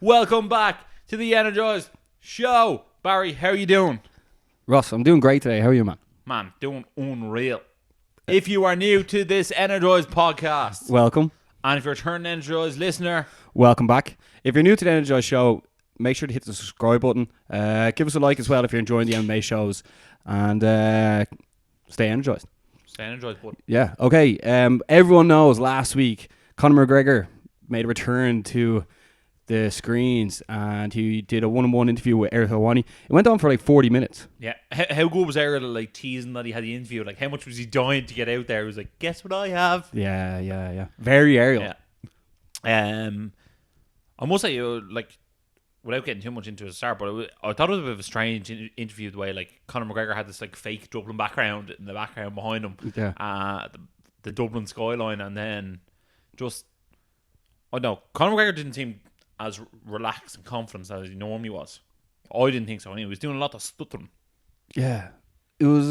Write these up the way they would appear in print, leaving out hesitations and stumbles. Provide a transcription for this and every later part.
Welcome back to the Energized Show. Barry, how are you doing? Ross, I'm doing great today. How are you, man? Man, doing unreal. If you are new to this Energized podcast, Welcome. and if you're a returning Energized listener, Welcome back. If you're new to the Energized Show, make sure to hit the subscribe button. Give us a like as well if you're enjoying the MMA shows. And stay energized. stay Energized, bud. Yeah, okay. Everyone knows last week, Conor McGregor made a return to the screens and he did a one-on-one interview with Ariel Helwani. It went on for like 40 minutes. Yeah, how good was Ariel like teasing that he had the interview? Like, how much was he dying to get out there? He was like, guess what I have? Yeah. Very Ariel. Yeah. I must say, like, without getting too much into the start, but I thought it was a bit of a strange interview the way, like, Conor McGregor had this, like, fake Dublin background in the background behind him. Yeah. The Dublin skyline, and then just... Oh, no. Conor McGregor didn't seem as relaxed and confident as he normally was. I didn't think so. Anyway, he was doing a lot of stuttering. Yeah. It was...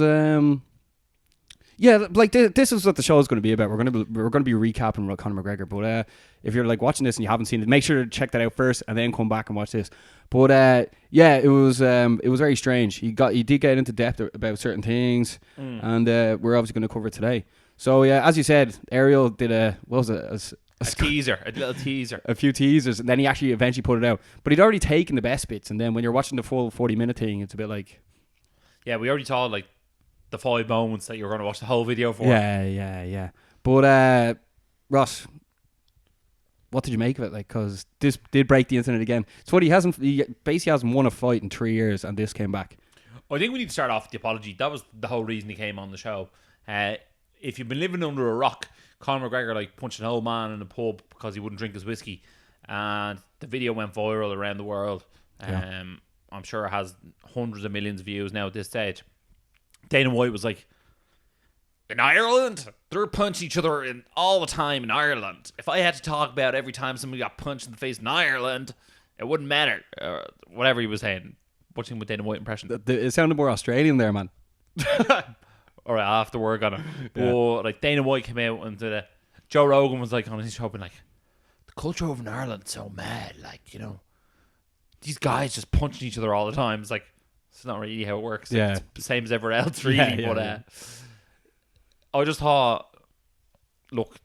Yeah, like this is what the show is going to be about. We're going to be recapping Conor McGregor. But if you're like watching this and you haven't seen it, make sure to check that out first and then come back and watch this. But yeah, it was very strange. He did get into depth about certain things, and we're obviously going to cover it today. So yeah, as you said, Ariel did a Teaser, a little teaser. A few teasers, and then he actually eventually put it out. But he'd already taken the best bits, and then when you're watching the full 40-minute thing, it's a bit like... Yeah, we already told, like, the 5 moments that you were going to watch the whole video for. Yeah. But, Ross, what did you make of it? Like, because this did break the internet again. It's what he basically hasn't won a fight in 3 years, and this came back. I think we need to start off with the apology. That was the whole reason he came on the show. If you've been living under a rock, Conor McGregor like punched an old man in a pub because he wouldn't drink his whiskey, and the video went viral around the world. Yeah. I'm sure it has hundreds of millions of views now at this stage. Dana White was like, in Ireland, they're punching each other all the time in Ireland. If I had to talk about every time somebody got punched in the face in Ireland, it wouldn't matter. Whatever he was saying. Watching with Dana White impression. It sounded more Australian there, man. All right, I'll have to work on it. Yeah. But like Dana White came out and Joe Rogan was like on his show being like, the culture over in Ireland's so mad. Like, you know, these guys just punching each other all the time. It's like, it's not really how it works. Yeah. It's the same as everywhere else, really. Yeah. I just thought, look,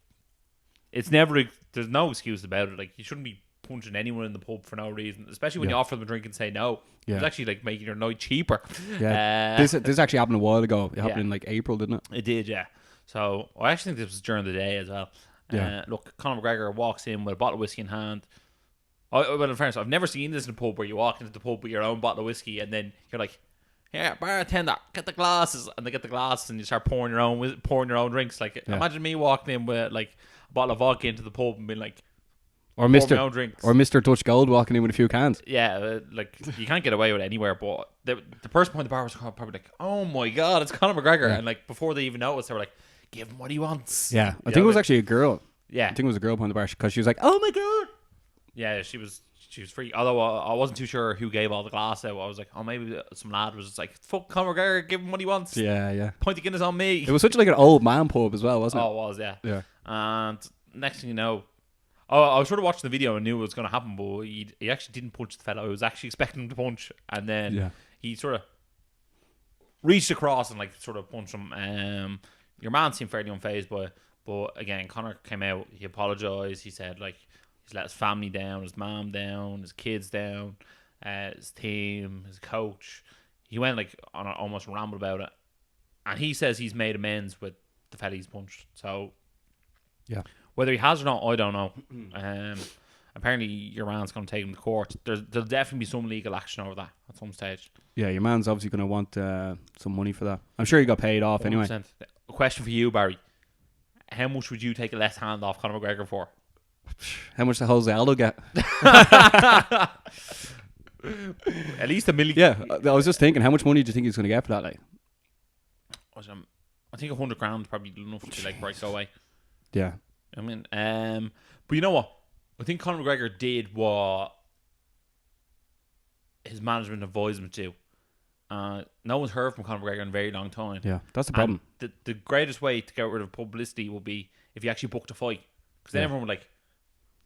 it's never, there's no excuse about it. Like, you shouldn't be punching anyone in the pub for no reason, especially when you offer them a drink and say no. Yeah. It's actually like making your night cheaper. Yeah. This actually happened a while ago. It happened in like April, didn't it? It did, yeah. So I actually think this was during the day as well. Yeah. Look, Conor McGregor walks in with a bottle of whiskey in hand. Well, in fairness, I've never seen this in a pub where you walk into the pub with your own bottle of whiskey and then you're like, "Here, bartender, get the glasses," and they get the glasses and you start pouring your own drinks. Like, imagine me walking in with like a bottle of vodka into the pub and being like, Or Mr. Dutch Gold walking in with a few cans. Yeah, like you can't get away with it anywhere. But the person behind the bar was probably like, "Oh my god, it's Conor McGregor!" And like before they even noticed, they were like, "Give him what he wants." Yeah, I think it was actually a girl. Yeah, I think it was a girl behind the bar because she was like, "Oh my god." Yeah, she was free. Although I wasn't too sure who gave all the glass out. I was like, oh, maybe some lad was just like, "Fuck Conor McGregor, give him what he wants." Yeah. Point the Guinness on me. It was such like an old man pub as well, wasn't it? Oh, it was, yeah. Yeah. And next thing you know, I was sort of watching the video and knew what was going to happen, but he actually didn't punch the fella. I was actually expecting him to punch, and then he sort of reached across and like sort of punched him. Your man seemed fairly unfazed, but again, Conor came out. He apologized. He said like he's let his family down, his mom down, his kids down, his team, his coach. He went like on almost ramble about it, and he says he's made amends with the fella he's punched. So yeah. Whether he has or not, I don't know. Apparently, your man's going to take him to court. There'll definitely be some legal action over that at some stage. Yeah, your man's obviously going to want some money for that. I'm sure he got paid off 100%. Anyway. A question for you, Barry. How much would you take a left hand off Conor McGregor for? How much did Jose Aldo get? At least $1 million. Yeah, I was just thinking, how much money do you think he's going to get for that? Like, I think $100,000 probably enough to like right away. Yeah. I mean, but you know what? I think Conor McGregor did what his management advised him to. No one's heard from Conor McGregor in a very long time. Yeah, that's the problem. The greatest way to get rid of publicity will be if you actually booked a fight. Because then everyone would like,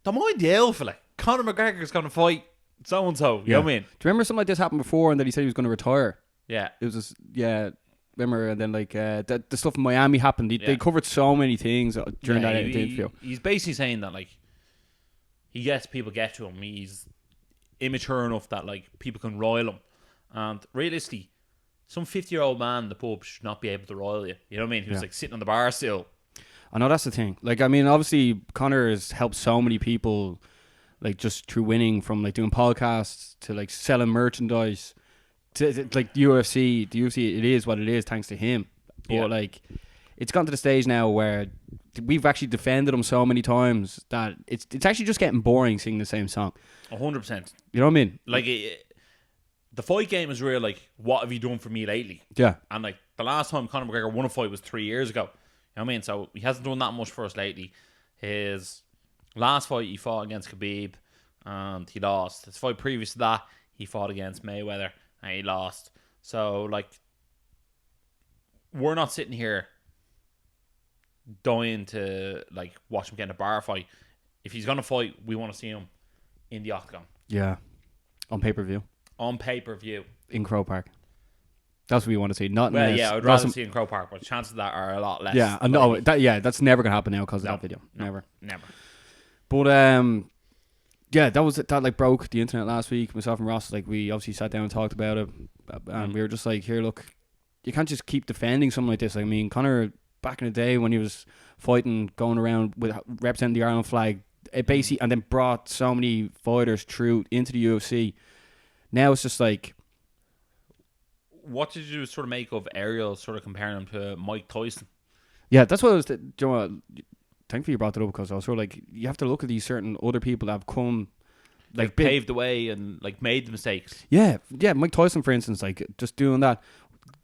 don't mind the alpha, like, Conor McGregor's going to fight so and so. You know what I mean? Do you remember something like this happened before, and that he said he was going to retire? Yeah. It was just, remember, and then like the stuff in Miami happened. They covered so many things during that interview. He's basically saying that like he gets people get to him. He's immature enough that like people can roil him, and realistically, some 50-year-old man in the pub should not be able to roil you. You know what I mean? He was like sitting on the bar still. I know, that's the thing. Like, I mean, obviously Conor has helped so many people, like just through winning, from like doing podcasts to like selling merchandise to like the UFC. The UFC, it is what it is thanks to him. But like, it's gone to the stage now where we've actually defended him so many times that it's actually just getting boring singing the same song. 100%. You know what I mean? Like, the fight game is real. Like, what have you done for me lately? Yeah. And like the last time Conor McGregor won a fight was 3 years ago. You know what I mean? So he hasn't done that much for us lately. His last fight he fought against Khabib and he lost. His fight previous to that he fought against Mayweather and he lost. So like, we're not sitting here dying to like watch him get in a bar fight. If he's gonna fight, we want to see him in the octagon. Yeah. On pay-per-view. On pay-per-view. In Crow Park. That's what we want to see. Not well, yeah, I'd rather see in Crow Park, but chances of that are a lot less. Yeah, I know. That's never gonna happen now because of that video. Never. But that like broke the internet last week. Myself and Ross, like, we obviously sat down and talked about it, and we were just like, here, look, you can't just keep defending something like this. I mean, Conor, back in the day when he was fighting, going around with representing the Ireland flag, it basically, and then brought so many fighters through into the UFC. Now it's just like, what did you sort of make of Ariel sort of comparing him to Mike Tyson? Yeah, that's what I was. Do you know what? Thankfully you brought it up, because I was sort of like, you have to look at these certain other people that have come, like paved the way and like made the mistakes. Yeah. Mike Tyson, for instance, like just doing that,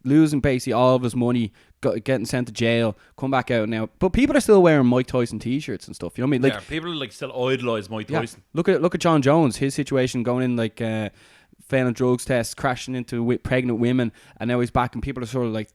losing basically all of his money, getting sent to jail, come back out now. But people are still wearing Mike Tyson t-shirts and stuff. You know what I mean? Like, people like still idolize Mike Tyson. Look at John Jones, his situation, going in like failing drugs tests, crashing into pregnant women, and now he's back, and people are sort of like,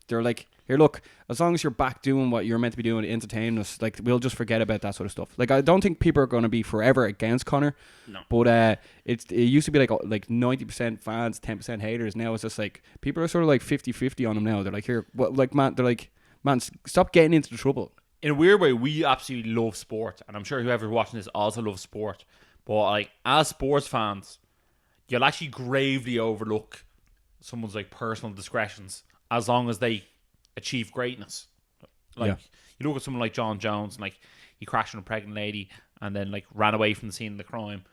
they're like, here, look, as long as you're back doing what you're meant to be doing, entertaining us, like, we'll just forget about that sort of stuff. Like, I don't think people are going to be forever against Conor. No. But it used to be like 90% fans, 10% haters. Now it's just like, people are sort of like 50-50 on him now. They're like, here, man, stop getting into the trouble. In a weird way, we absolutely love sport, and I'm sure whoever's watching this also loves sport. But like, as sports fans, you'll actually gravely overlook someone's like personal discretions as long as they achieve greatness. Like, you look at someone like John Jones, and like, he crashed on a pregnant lady and then like ran away from the scene of the crime.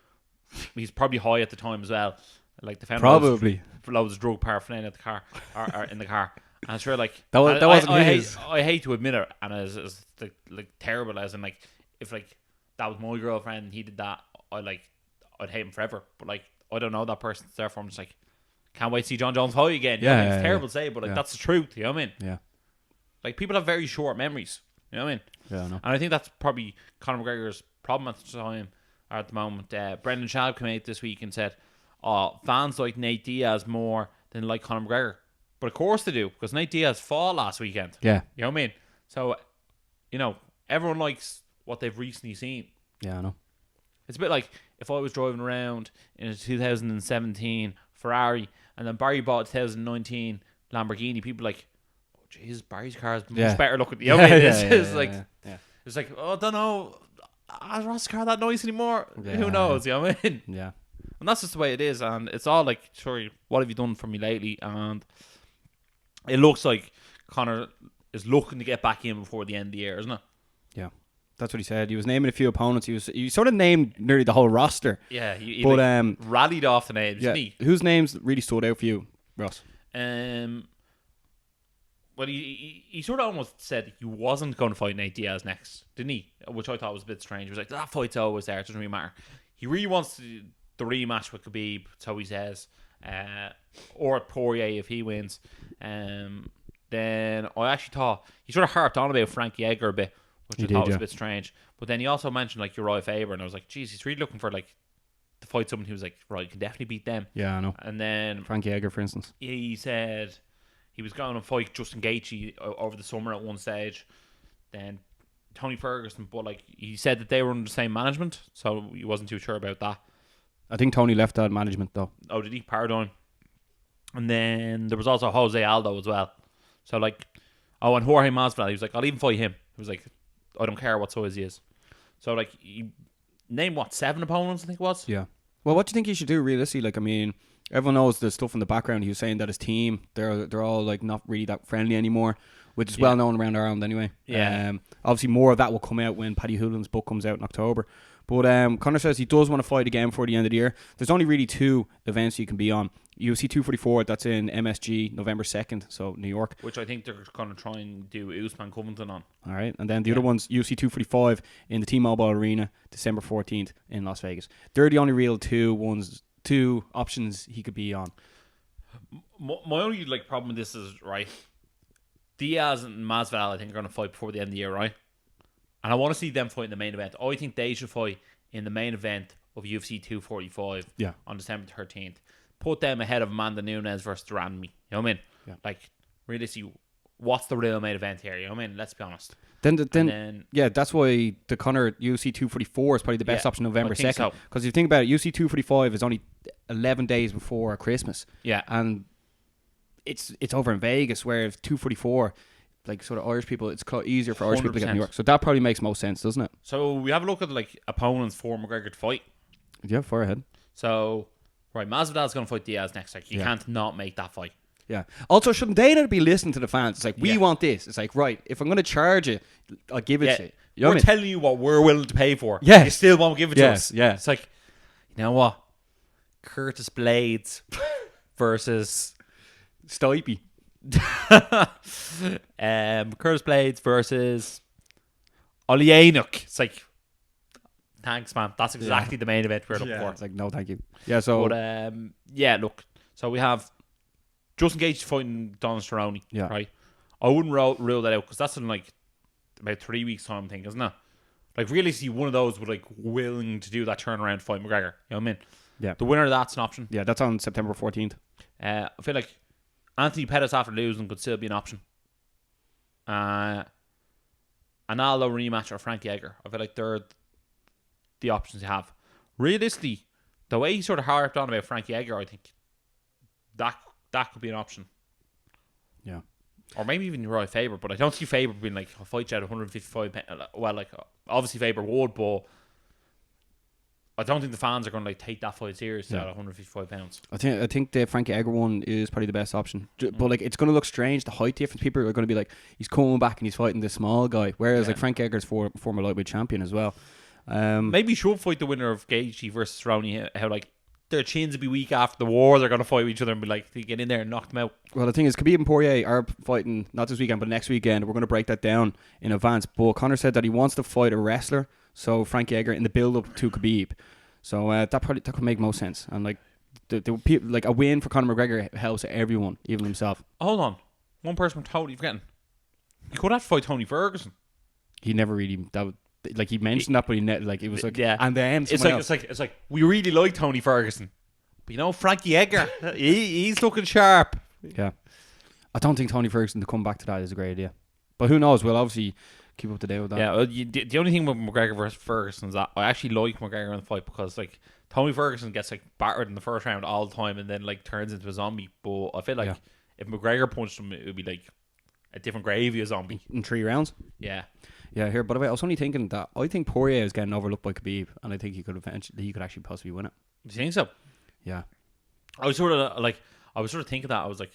He's probably high at the time as well. Like, the family probably loads of drug paraphernalia at the car or in the car. And it's really like, that wasn't his. I hate to admit it, and as like terrible as in, like, if like that was my girlfriend and he did that, I'd hate him forever. But like, I don't know that person, therefore I'm just like, can't wait to see John Jones high again. You know what I mean? It's terrible to say, but like, that's the truth. You know what I mean? Yeah. Like, people have very short memories. You know what I mean? Yeah, I know. And I think that's probably Conor McGregor's problem at the time, or at the moment. Brendan Schaub came out this week and said, fans like Nate Diaz more than like Conor McGregor. But of course they do, because Nate Diaz fought last weekend. Yeah. You know what I mean? So, you know, everyone likes what they've recently seen. Yeah, I know. It's a bit like if I was driving around in a 2017 Ferrari and then Barry bought a 2019 Lamborghini, people are like, oh, Jesus, Barry's car is much better looking. You know what I mean? It's like, oh, I don't know, is Ross's car that nice anymore? Who knows? You know what I mean? Yeah. And that's just the way it is. And it's all like, sorry, what have you done for me lately? And it looks like Conor is looking to get back in before the end of the year, isn't it? Yeah. That's what he said. He was naming a few opponents. He sort of named nearly the whole roster. Yeah, he rallied off the names, didn't he? Whose names really stood out for you, Ross? Well, he sort of almost said he wasn't going to fight Nate Diaz next, didn't he? Which I thought was a bit strange. He was like, that fight's always there. It doesn't really matter. He really wants the rematch with Khabib, so he says, or Poirier if he wins. Then I actually thought he sort of harped on about Frankie Edgar a bit, which I thought was a bit strange. But then he also mentioned like Uriah Faber, and I was like, geez, he's really looking for like to fight someone who was like, right, can definitely beat them. Yeah, I know. And then Frankie Edgar, for instance, he said he was going to fight Justin Gaethje over the summer at one stage. Then Tony Ferguson, but like, he said that they were under the same management, so he wasn't too sure about that. I think Tony left out management though. Oh, did he? Pardon. And then there was also Jose Aldo as well. So like, and Jorge Masvidal, he was like, I'll even fight him. He was like, I don't care what size he is. So like, he named 7 opponents, I think it was. Yeah. Well, what do you think he should do realistically? Like, I mean, everyone knows the stuff in the background. He was saying that his team, they're all like not really that friendly anymore, which is well known around Ireland anyway. Yeah. Obviously, more of that will come out when Paddy Hoolan's book comes out in October. But Conor says he does want to fight again before the end of the year. There's only really 2 events you can be on. UFC 244, that's in MSG, November 2nd, so New York. Which I think they're going to try and do Usman Covington on. All right, and then the other one's UFC 245 in the T-Mobile Arena, December 14th in Las Vegas. They're the only real 2 options he could be on. My only problem with this is, right, Diaz and Masvidal I think are going to fight before the end of the year, right? And I want to see them fight in the main event. I think they should fight in the main event of UFC 245 on December 13th. Put them ahead of Amanda Nunes versus Duran. You know what I mean? Yeah. Like, really see what's the real main event here. You know what I mean? Let's be honest. Then that's why the Conor UFC 244 is probably the best option November 2nd. Because if you think about it, UFC 245 is only 11 days before Christmas. Yeah. And it's over in Vegas, where if 244, like sort of Irish people, it's easier for Irish people to get to New York. So that probably makes most sense, doesn't it? So we have a look at like opponents for McGregor to fight. Yeah, far ahead. So, right, Masvidal's going to fight Diaz next. Like, you can't not make that fight. Yeah. Also, shouldn't they not be listening to the fans? It's like, we want this. It's like, right, if I'm going to charge it, I'll give it to you. You know we're telling you what we're willing to pay for. Yeah. You still won't give it to us. Yeah. It's like, you know what? Curtis Blades versus Stipe. Curtis Blades versus Olianuk. It's like, thanks, man. That's exactly the main event we're looking for. It's like, no, thank you. Yeah, so... But, look. So we have Justin Gaethje fighting Donald Cerrone, right? I wouldn't rule that out, because that's in, like, about 3 weeks' time, I think, isn't it? Like, realistically, one of those would, like, willing to do that turnaround fight McGregor. You know what I mean? Yeah. The winner of that's an option. Yeah, that's on September 14th. I feel like Anthony Pettis after losing could still be an option. An Aldo rematch or Frankie Edgar. I feel like they're the options you have. Realistically, the way he sort of harped on about Frankie Edgar, I think that could be an option. Yeah. Or maybe even Roy Faber, but I don't see Faber being like, I'll fight you at 155 pounds. Well, like, obviously Faber would, but I don't think the fans are going to like take that fight seriously at 155 pounds. I think the Frankie Edgar one is probably the best option. But like, it's going to look strange. The height difference, people are going to be like, he's coming back and he's fighting this small guy. Whereas like Frankie Edgar's former lightweight champion as well. Maybe he should fight the winner of Gaethje versus Cerrone. How like their chins will be weak after the war. They're going to fight each other and be like, they get in there and knock them out. Well, the thing is, Khabib and Poirier are fighting not this weekend, but next weekend. We're going to break that down in advance. But Conor said that he wants to fight a wrestler, so Frankie Edgar, in the build-up to Khabib. So that could make most sense. And like like a win for Conor McGregor helps everyone, even himself. Hold on, one person we're totally forgetting. He could have to fight Tony Ferguson. He never really like he mentioned that, but it was like and then it's like we really like Tony Ferguson, but you know Frankie Edgar, he's looking sharp. Yeah, I don't think Tony Ferguson to come back to that is a great idea, but who knows? We'll obviously keep up to date with that. Yeah, the only thing with McGregor versus Ferguson is that I actually like McGregor in the fight, because like Tony Ferguson gets like battered in the first round all the time and then like turns into a zombie. But I feel like if McGregor punched him, it would be like a different gravy of zombie in 3 rounds. Yeah. Here, by the way, I was only thinking that I think Poirier is getting overlooked by Khabib, and I think he could actually possibly win it. Do you think so? Yeah. I was sort of thinking that. I was like,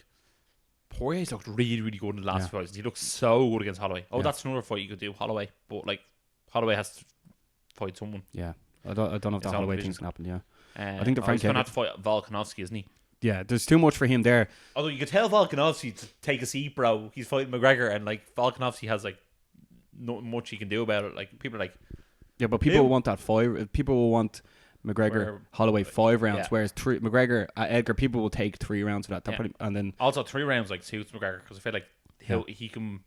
Poirier's looked really, really good in the last fights. He looked so good against Holloway. That's another fight you could do, Holloway. But like, Holloway has to fight someone. Yeah. I don't know if the Holloway thing's going to happen, I think he's going to have to fight Volkanovski, isn't he? Yeah, there's too much for him there. Although you could tell Volkanovski to take a seat, bro. He's fighting McGregor, and like Volkanovski has like not much he can do about it. Like, people are like, yeah, but people will want that 5. People will want McGregor, Holloway 5 rounds, whereas McGregor, Edgar, people will take 3 rounds of that. And then also 3 rounds like suits McGregor, because I feel like he can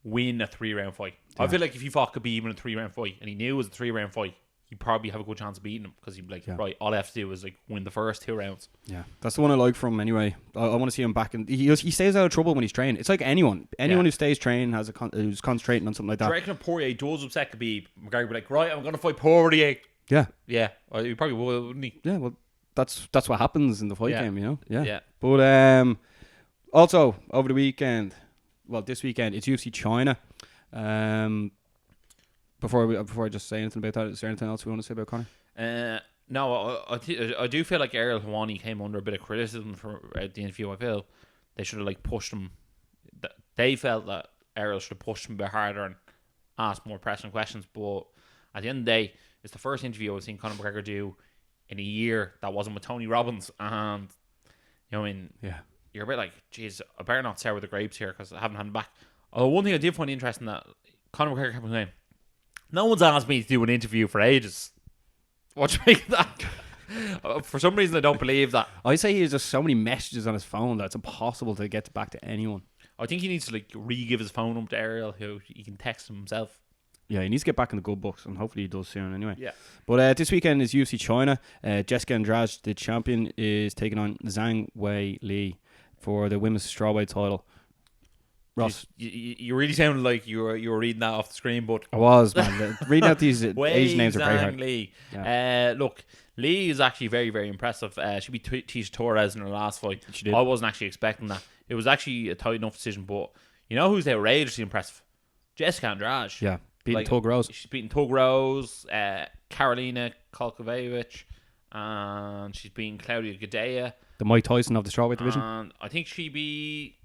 win a 3-round fight. I feel like if he fought Khabib in a 3-round fight and he knew it was a 3-round fight, he'd probably have a good chance of beating him, because he'd be like, right, all I have to do is like win the first 2 rounds. Yeah, that's the one I like from him anyway. I want to see him back, and he stays out of trouble when he's training. It's like anyone who stays training who's concentrating on something like that. Do you reckon if Poirier does upset Khabib, McGregor will be like, right, I'm going to fight Poirier Yeah. Yeah, well, he probably would, wouldn't he? Yeah, well, that's what happens in the fight game, you know? Yeah. But also, over the weekend, this weekend, it's UFC China. Before I just say anything about that, is there anything else we want to say about Conor? No, I do feel like Ariel Helwani came under a bit of criticism for the interview. I feel they should have pushed him. They felt that Ariel should have pushed him a bit harder and asked more pressing questions. But at the end of the day, it's the first interview I've seen Conor McGregor do in a year that wasn't with Tony Robbins, and you're a bit like, geez, I better not sour the grapes here because I haven't had him back. Although one thing I did find interesting that Conor McGregor kept saying, no one's asked me to do an interview for ages. What do you make of that? For some reason, I don't believe that. I say he has just so many messages on his phone that it's impossible to get back to anyone. I think he needs to re-give his phone number to Ariel, who he can text him himself. Yeah, he needs to get back in the good books, and hopefully he does soon anyway. Yeah. But this weekend is UFC China. Jessica Andrade, the champion, is taking on Zhang Wei Li for the women's strawweight title. Ross, you really sounded like you were reading that off the screen, but I was, man. Reading out these Asian names are very hard. Lee. Yeah. Look, Lee is actually very, very impressive. She beat Tisha Torres in her last fight. She did. I wasn't actually expecting that. It was actually a tight enough decision, but you know who's outrageously impressive? Jessica Andrade. Yeah, beating Tug Rose. She's beaten Tug Rose, Karolina Kolkovic, and she's beaten Claudia Gadelha. The Mike Tyson of the strawweight division. And I think she beat...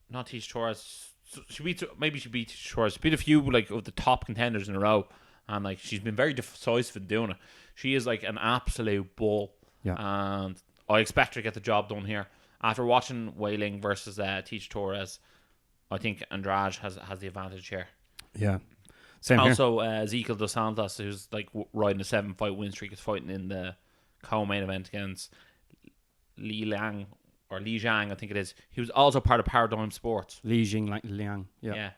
Not Tisha Torres. She beat Tisha Torres. She beat a few of the top contenders in a row, and she's been very decisive in doing it. She is an absolute bull, and I expect her to get the job done here. After watching Wei Ling versus Tisha Torres, I think Andrade has the advantage here. Yeah, same also, here. Ezekiel Dos Santos, who's riding a 7-fight win streak, is fighting in the co-main event against Li Jiang, I think it is. He was also part of Paradigm Sports. Li Jiang, yeah.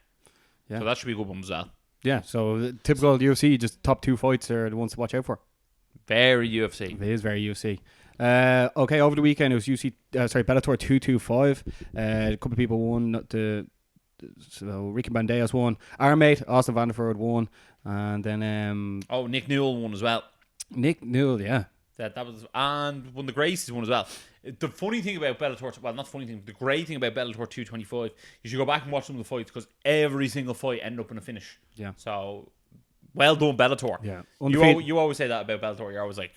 So that should be a good one as well. Yeah, so typical UFC, just top 2 fights are the ones to watch out for. Very UFC. It is very UFC. Okay, over the weekend it was Bellator 225. A couple of people won. So Ricky Bandejas won. Our mate Austin Vanderford won, and then Nick Newell won as well. Nick Newell, yeah. That was, and one of the Gracies won as well. The funny thing about Bellator, not funny thing, the great thing about Bellator 225, you should go back and watch some of the fights because every single fight ended up in a finish. Yeah. So, well done, Bellator. Yeah. You always say that about Bellator. You're always like,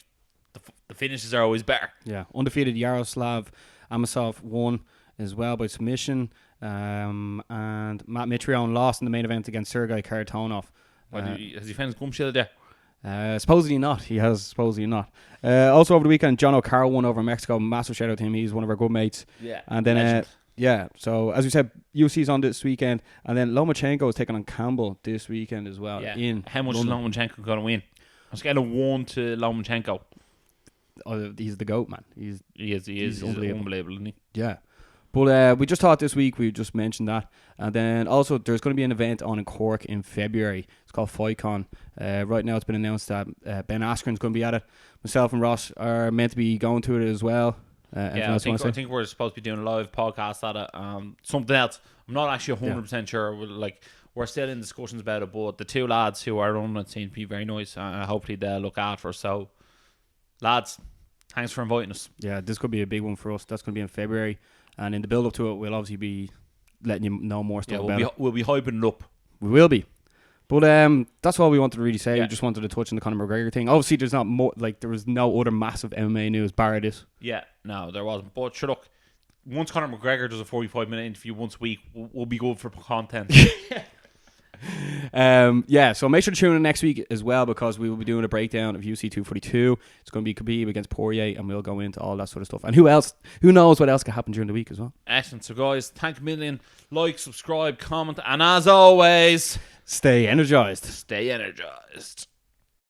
the finishes are always better. Yeah. Undefeated Yaroslav Amosov won as well by submission, and Matt Mitrione lost in the main event against Sergei Kharitonov. Has he found his gum shield there? Supposedly not. He has supposedly not. Also over the weekend, John O'Carroll won over Mexico. Massive shout out to him. He's one of our good mates. Yeah. And then so as we said, UFC's on this weekend, and then Lomachenko is taking on Campbell this weekend as well. Yeah. How much is Lomachenko going to win? I was getting a 1 to Lomachenko. Oh, he's the GOAT, man. He is. He's unbelievable, isn't he? Yeah. But we just thought this week, we just mentioned that. And then also there's going to be an event on in Cork in February. It's called FightCon. Right now it's been announced that Ben Askren's going to be at it. Myself and Ross are meant to be going to it as well. I think we're supposed to be doing a live podcast at it. Something else, I'm not actually 100% sure. We're still in discussions about it, but the 2 lads who are running it seem to be very nice. Hopefully they'll look after us. So, lads, thanks for inviting us. Yeah, this could be a big one for us. That's going to be in February. And in the build-up to it, we'll obviously be letting you know more stuff about it. We'll be hyping it up. We will be. But that's all we wanted to really say. We just wanted to touch on the Conor McGregor thing. Obviously, there's not more, there was no other massive MMA news bar this. Yeah, no, there wasn't. But sure, look, once Conor McGregor does a 45-minute interview once a week, we'll be good for content. So make sure to tune in next week as well, because we will be doing a breakdown of UFC 242. It's going to be Khabib against Poirier, and we'll go into all that sort of stuff. And who knows what else could happen during the week as well. Excellent. So guys, thank a million. Like, subscribe, comment, and as always, stay energized. Stay energized.